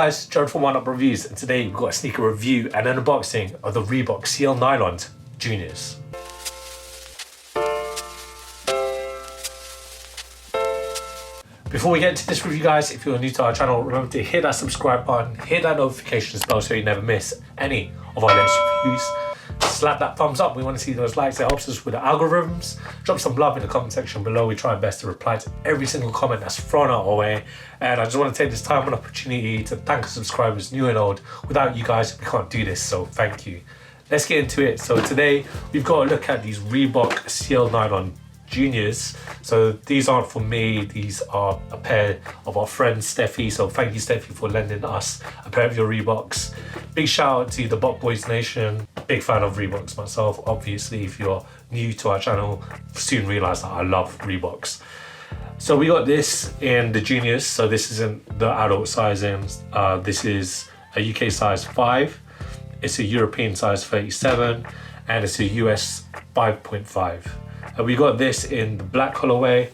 guys, Gerald from Oneupreviewz, and today we've got a sneaker review and an unboxing of the REEBOK CL NYLON Juniors. Before we get into this review guys, if you're new to our channel, remember to hit that subscribe button, hit that notifications bell so you never miss any of our latest reviews. Slap that thumbs up, we want to see those likes, it helps us with the algorithms. Drop some love in the comment section below, we try our best to reply to every single comment that's thrown our way. And I just want to take this time and opportunity to thank the subscribers, new and old. Without you guys, we can't do this, so thank you. Let's get into it. So today, we've got to look at these REEBOK CL NYLON Juniors. So these aren't for me, these are a pair of our friend Steffi. So thank you Steffi for lending us a pair of your Reeboks. Big shout out to the Bok Boys Nation. Big fan of Reeboks myself. Obviously if you're new to our channel, soon realise that I love Reeboks. So we got this in the juniors. So this isn't the adult sizing. This is a UK size 5. It's a European size 37 and it's a US 5.5. We got this in the black colorway,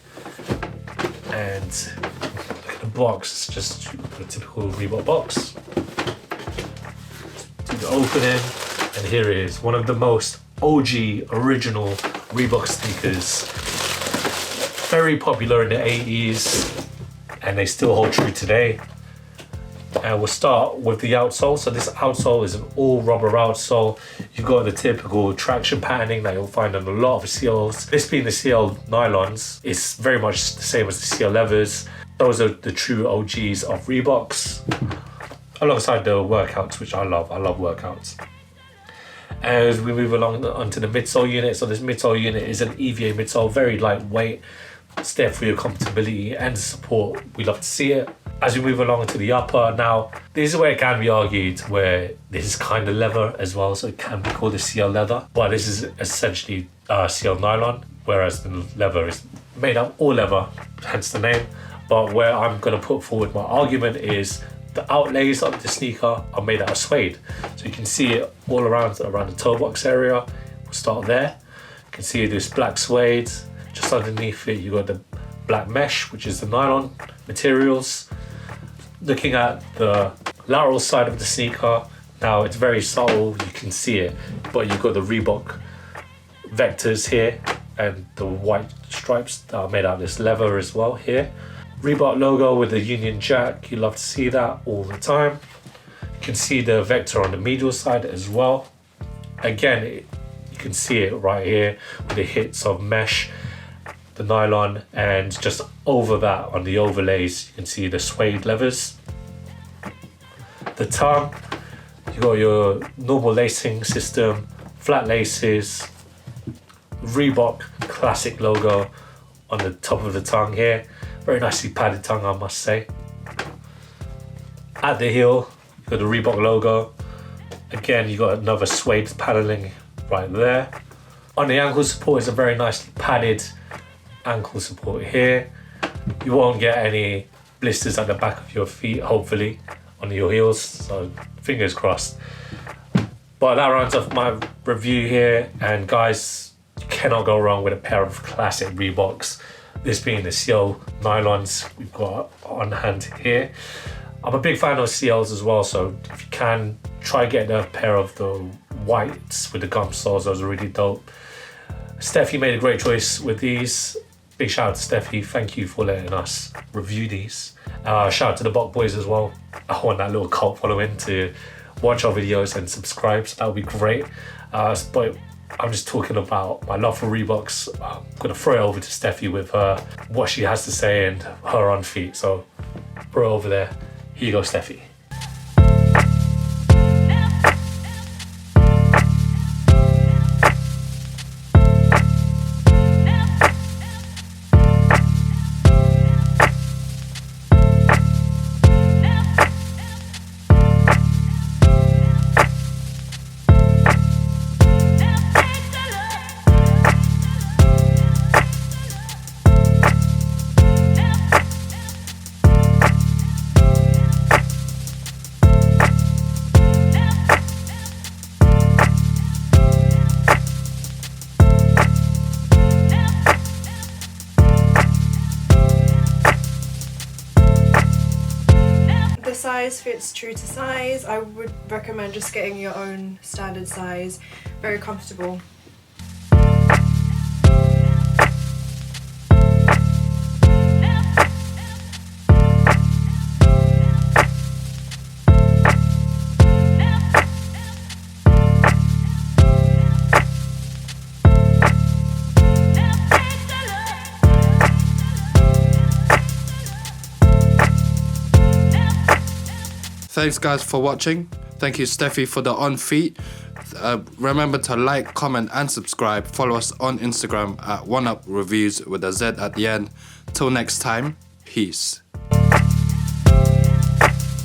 and look at the box, it's just a typical Reebok box. Do the opening, and here it is, one of the most OG original Reebok sneakers. Very popular in the 80s, and they still hold true today. And we'll start with the outsole. So this outsole is an all rubber outsole. You've got the typical traction patterning that you'll find on a lot of CLs. This being the CL nylons, it's very much the same as the CL leathers. Those are the true OGs of Reeboks, alongside the workouts, which I love. I love workouts. As we move along onto the midsole unit, so this midsole unit is an EVA midsole, very lightweight. It's there for your comfortability and support. We love to see it. As we move along to the upper, now this is where it can be argued where this is kind of leather as well, so it can be called a CL leather, but this is essentially CL nylon, whereas the leather is made up all leather, hence the name. But where I'm going to put forward my argument is the outlays of the sneaker are made out of suede, so you can see it all around the toe box area. We'll start there. You can see this black suede. Just underneath it, you got the black mesh, which is the nylon materials. Looking at the lateral side of the sneaker, now it's very subtle, you can see it, but you've got the Reebok vectors here and the white stripes that are made out of this leather as well here. Reebok logo with the Union Jack, you love to see that all the time. You can see the vector on the medial side as well. Again, you can see it right here with the hits of mesh, the nylon, and just over that on the overlays you can see the suede leathers. The tongue, you got your normal lacing system, flat laces, Reebok classic logo on the top of the tongue here. Very nicely padded tongue, I must say. At the heel, you got the Reebok logo. Again, you got another suede paneling right there. On the ankle support is a very nicely padded ankle support here. You won't get any blisters at the back of your feet, hopefully, on your heels, so fingers crossed. But that rounds off my review here, and guys, you cannot go wrong with a pair of classic Reeboks. This being the CL nylons we've got on hand here. I'm a big fan of CLs as well, so if you can, try getting a pair of the whites with the gum soles. Those are really dope. Steffi made a great choice with these. Big shout out to Steffi, thank you for letting us review these. Shout out to the Bok Boys as well. I want that little cult following to watch our videos and subscribe, so that would be great. But I'm just talking about my love for Reeboks. I'm gonna throw it over to Steffi with what she has to say and her on feet. So throw it over there. Here you go, Steffi. size fits true to size. I would recommend just getting your own standard size. Very comfortable. Thanks guys for watching. Thank you Steffi for the on feet. Remember to like, comment and subscribe. Follow us on Instagram at Oneupreviewz with a Z at the end. Till next time, peace.